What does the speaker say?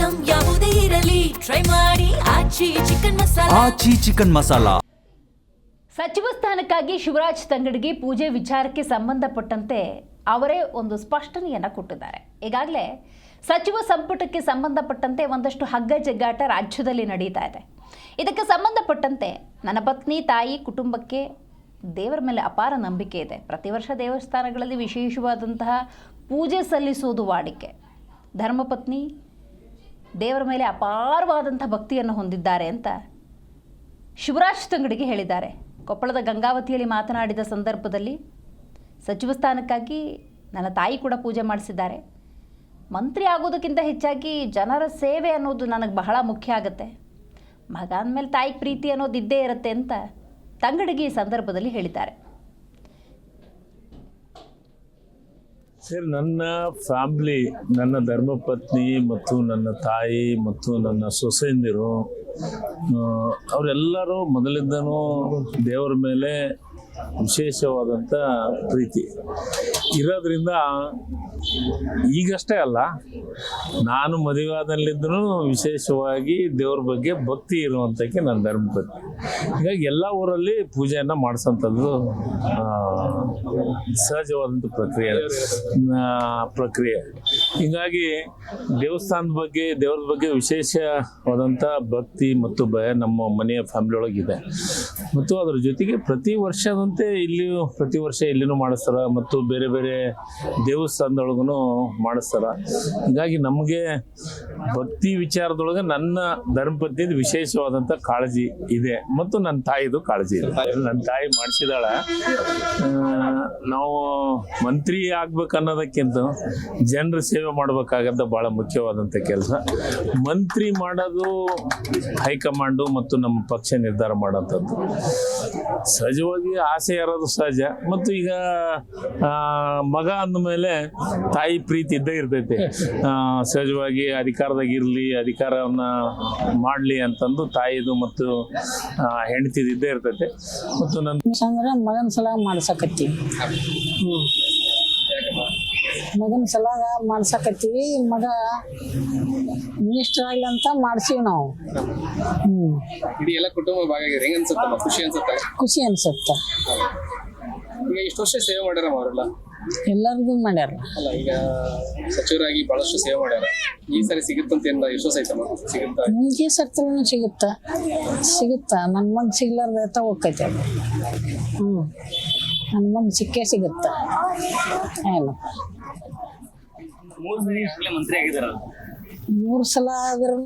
Item ಯಾವುದೇ ಇರಲಿ try ಮಾಡಿ ಆಚಿ ಚಿಕನ್ ಮಸಾಲಾ. ಸಚಿವ ಸ್ಥಾನಕ್ಕಾಗಿ ಶಿವರಾಜ್ ತಂಗಡಗಿ ಪೂಜೆ ವಿಚಾರಕ್ಕೆ ಸಂಬಂಧಪಟ್ಟಂತೆ ಅವರೇ ಒಂದು ಸ್ಪಷ್ಟನೆಯನ್ನು ಕೊಟ್ಟಿದ್ದಾರೆ. ಈಗಾಗಲೇ ಸಚಿವ ಸಂಪುಟಕ್ಕೆ ಸಂಬಂಧಪಟ್ಟಂತೆ ಒಂದಷ್ಟು ಹಗ್ಗ ಜಗ್ಗಾಟ ರಾಜ್ಯದಲ್ಲಿ ನಡೀತಾ ಇದೆ. ಇದಕ್ಕೆ ಸಂಬಂಧಪಟ್ಟಂತೆ ನನ್ನ ಪತ್ನಿ, ತಾಯಿ, ಕುಟುಂಬಕ್ಕೆ ದೇವರ ಮೇಲೆ ಅಪಾರ ನಂಬಿಕೆ ಇದೆ. ಪ್ರತಿ ವರ್ಷ ದೇವಸ್ಥಾನಗಳಲ್ಲಿ ವಿಶೇಷವಾದಂತಹ ಪೂಜೆ ಸಲ್ಲಿಸುವುದು ವಾಡಿಕೆ. ಧರ್ಮಪತ್ನಿ ದೇವರ ಮೇಲೆ ಅಪಾರವಾದಂಥ ಭಕ್ತಿಯನ್ನು ಹೊಂದಿದ್ದಾರೆ ಅಂತ ಶಿವರಾಜ್ ತಂಗಡಗಿ ಹೇಳಿದ್ದಾರೆ. ಕೊಪ್ಪಳದ ಗಂಗಾವತಿಯಲ್ಲಿ ಮಾತನಾಡಿದ ಸಂದರ್ಭದಲ್ಲಿ ಸಚಿವ ಸ್ಥಾನಕ್ಕಾಗಿ ನನ್ನ ತಾಯಿ ಕೂಡ ಪೂಜೆ ಮಾಡಿಸಿದ್ದಾರೆ. ಮಂತ್ರಿ ಆಗೋದಕ್ಕಿಂತ ಹೆಚ್ಚಾಗಿ ಜನರ ಸೇವೆ ಅನ್ನೋದು ನನಗೆ ಬಹಳ ಮುಖ್ಯ ಆಗುತ್ತೆ. ಮಗ ಅಂದಮೇಲೆ ತಾಯಿ ಪ್ರೀತಿ ಅನ್ನೋದು ಇದ್ದೇ ಇರುತ್ತೆ ಅಂತ ತಂಗಡಗಿ ಈ ಸಂದರ್ಭದಲ್ಲಿ ಹೇಳಿದ್ದಾರೆ. ಸರ್, ನನ್ನ ಫ್ಯಾಮ್ಲಿ, ನನ್ನ ಧರ್ಮಪತ್ನಿ ಮತ್ತು ನನ್ನ ತಾಯಿ ಮತ್ತು ನನ್ನ ಸೊಸೆಯಂದಿರು ಅವರೆಲ್ಲರೂ ಮೊದಲಿಂದನೂ ದೇವರ ಮೇಲೆ ವಿಶೇಷವಾದಂಥ ಪ್ರೀತಿ ಇರೋದ್ರಿಂದ ಈಗಷ್ಟೇ ಅಲ್ಲ, ನಾನು ಮದುವೆಯಾದಲ್ಲಿದ್ದೂ ವಿಶೇಷವಾಗಿ ದೇವ್ರ ಬಗ್ಗೆ ಭಕ್ತಿ ಇರುವಂಥಕ್ಕೆ ನನ್ನ ಧರ್ಮಪತ್ನಿ. ಹೀಗಾಗಿ ಎಲ್ಲ ಊರಲ್ಲಿ ಪೂಜೆಯನ್ನು ಮಾಡಿಸೋಂಥದ್ದು ಸಹಜವಾದಂಥ ಪ್ರಕ್ರಿಯೆ. ಹೀಗಾಗಿ ದೇವಸ್ಥಾನದ ಬಗ್ಗೆ, ದೇವ್ರ ಬಗ್ಗೆ ವಿಶೇಷವಾದಂಥ ಭಕ್ತಿ ಮತ್ತು ಭಯ ನಮ್ಮ ಮನೆಯ ಫ್ಯಾಮಿಲಿ ಒಳಗಿದೆ. ಮತ್ತು ಅದರ ಜೊತೆಗೆ ಪ್ರತಿ ವರ್ಷ ಇಲ್ಲಿನೂ ಮಾಡಿಸ್ತಾರೆ ಮತ್ತು ಬೇರೆ ಬೇರೆ ದೇವಸ್ಥಾನದೊಳಗೂ ಮಾಡಿಸ್ತಾರೆ. ಹೀಗಾಗಿ ನಮಗೆ ಭಕ್ತಿ ವಿಚಾರದೊಳಗೆ ನನ್ನ ಧರ್ಮಪತ್ನಿದು ವಿಶೇಷವಾದಂಥ ಕಾಳಜಿ ಇದೆ ಮತ್ತು ನನ್ನ ತಾಯಿದು ಕಾಳಜಿ ಇದೆ. ನನ್ನ ತಾಯಿ ಮಾಡಿಸಿದಾಳೆ. ನಾವು ಮಂತ್ರಿ ಆಗ್ಬೇಕನ್ನೋದಕ್ಕಿಂತ ಜನರ ಸೇವೆ ಮಾಡಬೇಕಾಗದ ಭಾಳ ಮುಖ್ಯವಾದಂಥ ಕೆಲಸ. ಮಂತ್ರಿ ಮಾಡೋದು ಹೈಕಮಾಂಡು ಮತ್ತು ನಮ್ಮ ಪಕ್ಷ ನಿರ್ಧಾರ ಮಾಡೋಂಥದ್ದು. ಸಹಜವಾಗಿ ಆಸೆ ಇರೋದು ಸಹಜ. ಮತ್ತು ಈಗ ಮಗ ಅಂದಮೇಲೆ ತಾಯಿ ಪ್ರೀತಿ ಇದ್ದೇ ಇರ್ತೈತೆ. ಸಹಜವಾಗಿ ಅಧಿಕಾರದಾಗ ಇರಲಿ, ಅಧಿಕಾರವನ್ನು ಮಾಡಲಿ ಅಂತಂದು ತಾಯಿದು ಮತ್ತು ಹೆಂಡತಿದು ಇದ್ದೇ ಇರ್ತೈತೆ. ಮತ್ತು ನನ್ನ ಮಗನ ಸಲ ಮಾಡ್ಸಕತ್ತೀವಿ. ಮಗನ ಸಲ ಮಾಡ್ಸಕತ್ತೀವಿ. ಮಗ ಮಿನಿಸ್ಟರ್ ಆಗಲಿ ಅಂತ ಮಾಡ್ಸೀವಿ ನಾವು. ಇಡೀ ಎಲ್ಲ ಕುಟುಂಬ ಭಾಗಿಯಾಗಿದೆ. ಹೆಂಗ ಅನ್ಸುತ್ತಮ್ಮ? ಖುಷಿ ಅನ್ಸುತ್ತೆ. ಈಗ ಇಷ್ಟು ವರ್ಷ ಸೇವೆ ಮಾಡ್ಯಾರ ಅವರೆಲ್ಲ, ಎಲ್ಲರಿಗೂ ಮಾಡ್ಯಾರ. ಅಲ್ಲ, ಈಗ ಸಚಿವರಾಗಿ ಬಹಳಷ್ಟು ಸೇವೆ ಮಾಡ್ಯಾರ. ಈ ಸರಿ ಸಿಗುತ್ತಂತ ಏನ ವಿಶ್ವಾಸ ಐತಮ್ಮ? ಸಿಗುತ್ತಾ? ಈ ಸರ್ತಿನೂ ಸಿಗುತ್ತಾ. ನನ್ನ ಮಗ ಸಿಗ್ಲಾರ್ದ ಹೋಗ್ತೈತೆ ಅದು. ನನ್ನ ಮಗ ಸಿಕ್ಕೇ ಸಿಗುತ್ತ. ಏನು 3 ಸಲ ಮಂತ್ರಿ ಆಗಿದಾರಲ್ಲ, 3 ಸಲ ಆದ್ರೂ